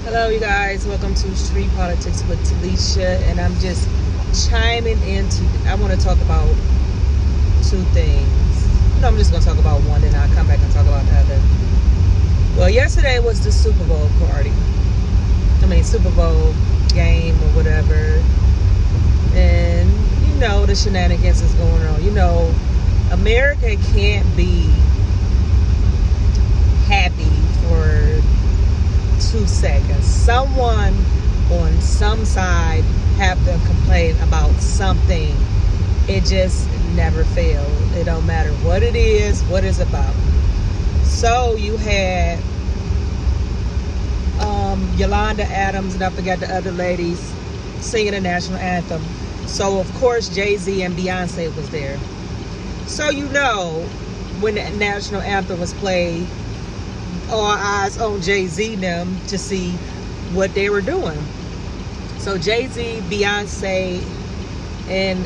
Hello, you guys. Welcome to Street Politics with Talessia, and I'm just chiming into. I want to talk about two things. No, I'm just going to talk about one, and I'll come back and talk about the other. Well, yesterday was the Super Bowl party. Super Bowl game or whatever, and you know the shenanigans is going on. You know, America can't be happy for 2 seconds. Someone on some side have to complain about something. It just never fails. It don't matter what it is, what it's about. So you had Yolanda Adams, and I forgot the other ladies, singing the national anthem. So of course JayZ and Beyonce was there. So you know, when the national anthem was played, all eyes on JayZ and them to see what they were doing. So JayZ, Beyonce, and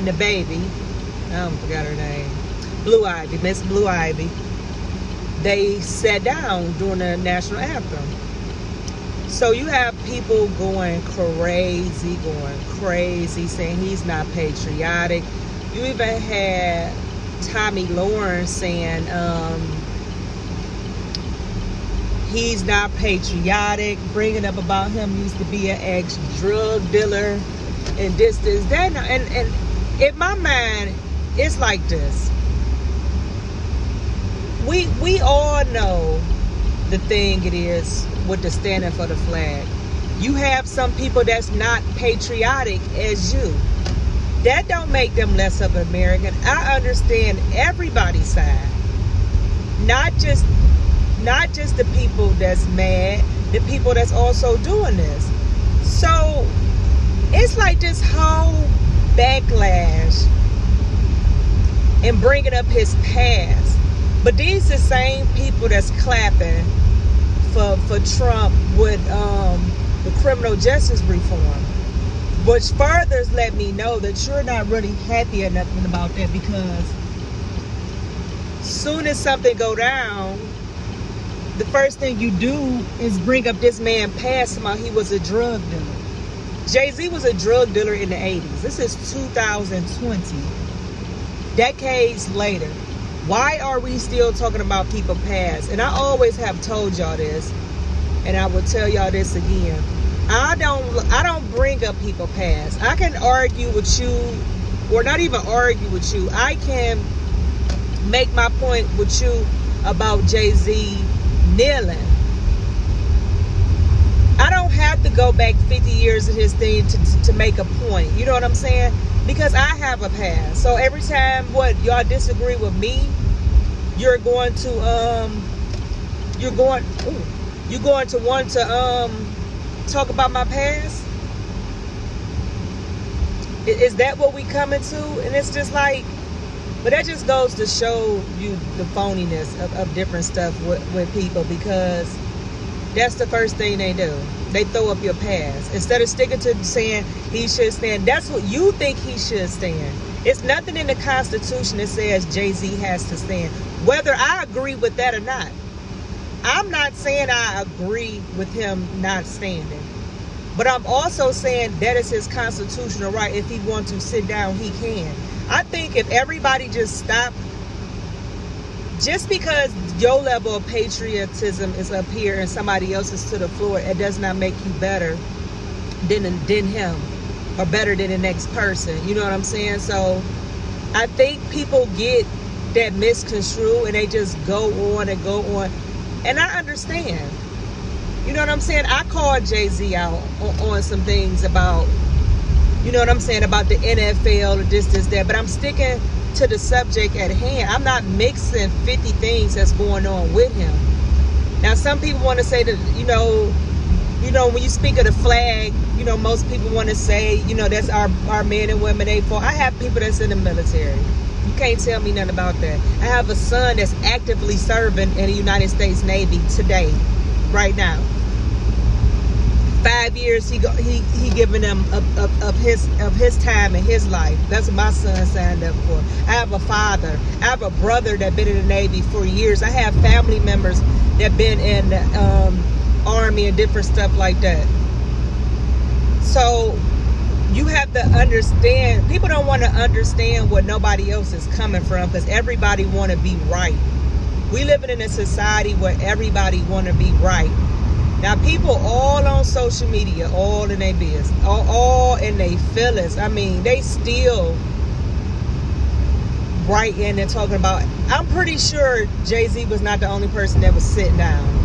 the baby, I forgot her name, Miss Blue Ivy, they sat down during the national anthem. So you have people going crazy, saying he's not patriotic. You even had Tommy Lawrence saying he's not patriotic, bringing up about him used to be an ex-drug dealer, and this, that, and in my mind, it's like this. We all know the thing it is with the standing for the flag. You have some people that's not patriotic as you. That don't make them less of an American. I understand everybody's side, not just the people that's mad, the people that's also doing this. So it's like this whole backlash and bringing up his past. But these the same people that's clapping for Trump with the criminal justice reform, which furthers let me know that you're not really happy or nothing about that, because soon as something go down, the first thing you do is bring up this man past him. He was a drug dealer. JayZ was a drug dealer in the 80s. This is 2020. Decades later. Why are we still talking about people past? And I always have told y'all this, and I will tell y'all this again. I don't bring up people past. I can argue with you, or not even argue with you. I can make my point with you about JayZ kneeling. I don't have to go back 50 years of his thing to make a point. You know what I'm saying? Because I have a past. So every time y'all disagree with me, you're going to want to talk about my past. Is that what we coming to? And it's just like, but that just goes to show you the phoniness of different stuff with people, because that's the first thing they do. They throw up your past. Instead of sticking to saying he should stand, that's what you think he should stand. It's nothing in the Constitution that says JayZ has to stand, whether I agree with that or not. I'm not saying I agree with him not standing, but I'm also saying that is his constitutional right. If he wants to sit down, he can. I think if everybody just stopped, just because your level of patriotism is up here and somebody else is to the floor, it does not make you better than him, or better than the next person. You know what I'm saying? So I think people get that misconstrued, and they just go on and go on. And I understand. You know what I'm saying? I called JayZ out on some things about, you know what I'm saying, about the NFL or this, that. But I'm sticking to the subject at hand. I'm not mixing 50 things that's going on with him. Now, some people want to say that, you know, when you speak of the flag, you know, most people want to say, you know, that's our men and women, they fall. I have people that's in the military. You can't tell me nothing about that. I have a son that's actively serving in the United States Navy today, right now. 5 years he giving them of his time and his life. That's what my son signed up for. I have a father. I have a brother that been in the Navy for years. I have family members that been in army and different stuff like that. So you have to understand, people don't want to understand where nobody else is coming from, because everybody want to be right. We living in a society where everybody want to be right. Now people all on social media, all in their business, all in their feelings. I mean, they still writing and talking about, I'm pretty sure JayZ was not the only person that was sitting down.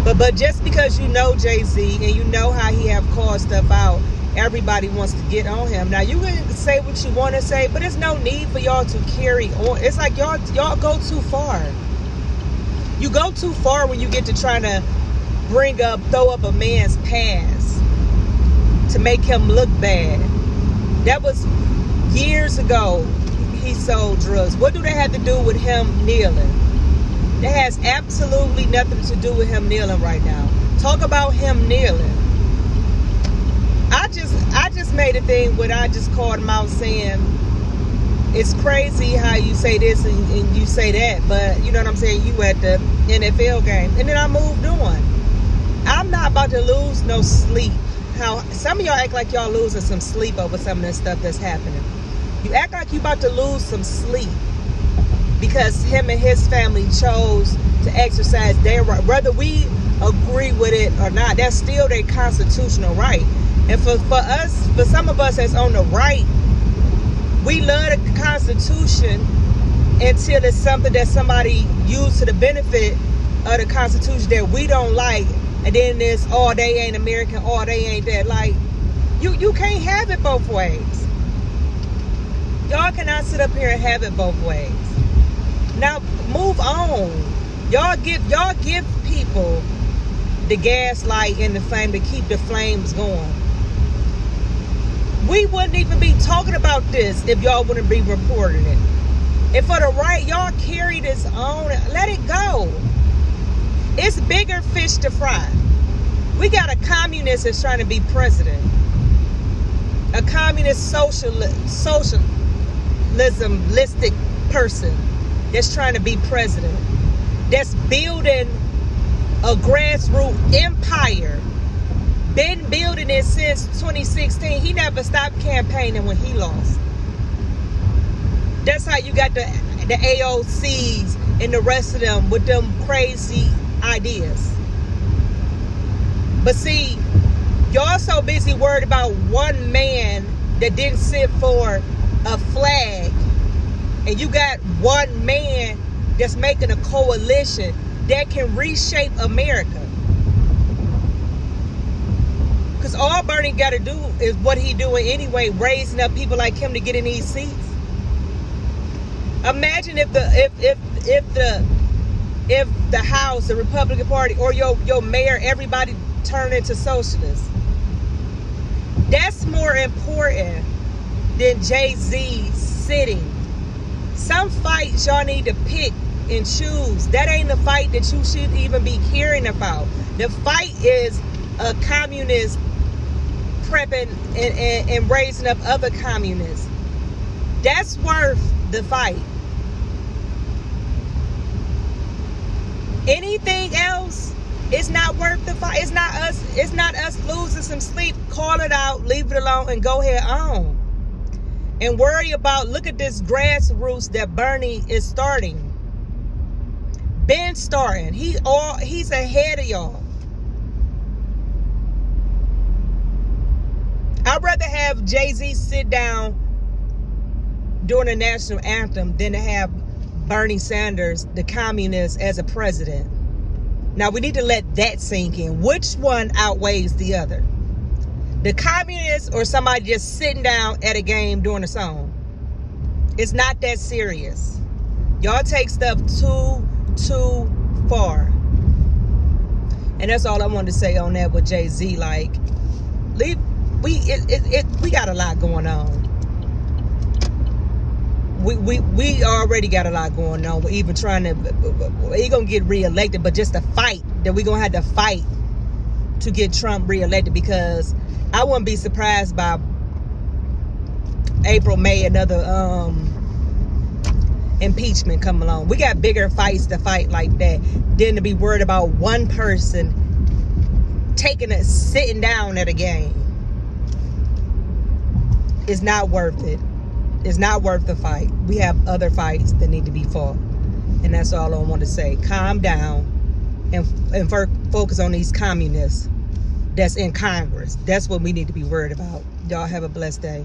But just because you know JayZ and you know how he have called stuff out, everybody wants to get on him. Now you can say what you want to say, but there's no need for y'all to carry on. It's like y'all go too far. You go too far when you get to trying to throw up a man's past to make him look bad. That was years ago. He sold drugs. What do they have to do with him kneeling? That has absolutely nothing to do with him kneeling right now. Talk about him kneeling. I just made a thing where I just called him out saying, it's crazy how you say this and you say that, but you know what I'm saying, you at the NFL game. And then I moved on. I'm not about to lose no sleep. How some of y'all act like y'all losing some sleep over some of this stuff that's happening. You act like you about to lose some sleep because him and his family chose to exercise their right. Whether we agree with it or not, that's still their constitutional right. And for us, for some of us that's on the right, we love the Constitution until it's something that somebody used to the benefit of the Constitution that we don't like. And then there's, oh, they ain't American, oh, they ain't that. Like, you can't have it both ways. Y'all cannot sit up here and have it both ways. Now, move on. Y'all give people the gaslight and the flame to keep the flames going. We wouldn't even be talking about this if y'all wouldn't be reporting it. And for the right, y'all carry this on. Let it go. It's bigger fish to fry. We got a communist that's trying to be president. A communist socialistic person that's trying to be president. That's building a grassroots empire. Been building it since 2016. He never stopped campaigning when he lost. That's how you got the AOCs and the rest of them with them crazy ideas. But see, y'all so busy worried about one man that didn't sit for a flag, and you got one man that's making a coalition that can reshape America. Because all Bernie got to do is what he doing anyway, raising up people like him to get in these seats. Imagine if the House, the Republican Party, or your mayor, everybody turned into socialists. That's more important than JayZ sitting. Some fights y'all need to pick and choose. That ain't the fight that you should even be caring about. The fight is a communist prepping and raising up other communists. That's worth the fight. Anything else, it's not worth the fight. It's not us losing some sleep. Call it out, leave it alone, and go ahead on. And worry about, look at this grassroots that Bernie is starting. Been starting. He's ahead of y'all. I'd rather have JayZ sit down during the national anthem than to have Bernie Sanders, the communist, as a president. Now, we need to let that sink in. Which one outweighs the other? The communist or somebody just sitting down at a game doing a song? It's not that serious. Y'all take stuff too far. And that's all I wanted to say on that with JayZ. Like, we got a lot going on. We already got a lot going on. We're even trying to, he gonna get reelected, but just a fight that we gonna have to fight to get Trump reelected, because I wouldn't be surprised by April, May, another impeachment come along. We got bigger fights to fight like that than to be worried about one person sitting down at a game. It's not worth it. It's not worth the fight. We have other fights that need to be fought. And that's all I want to say. Calm down and focus on these communists that's in Congress. That's what we need to be worried about. Y'all have a blessed day.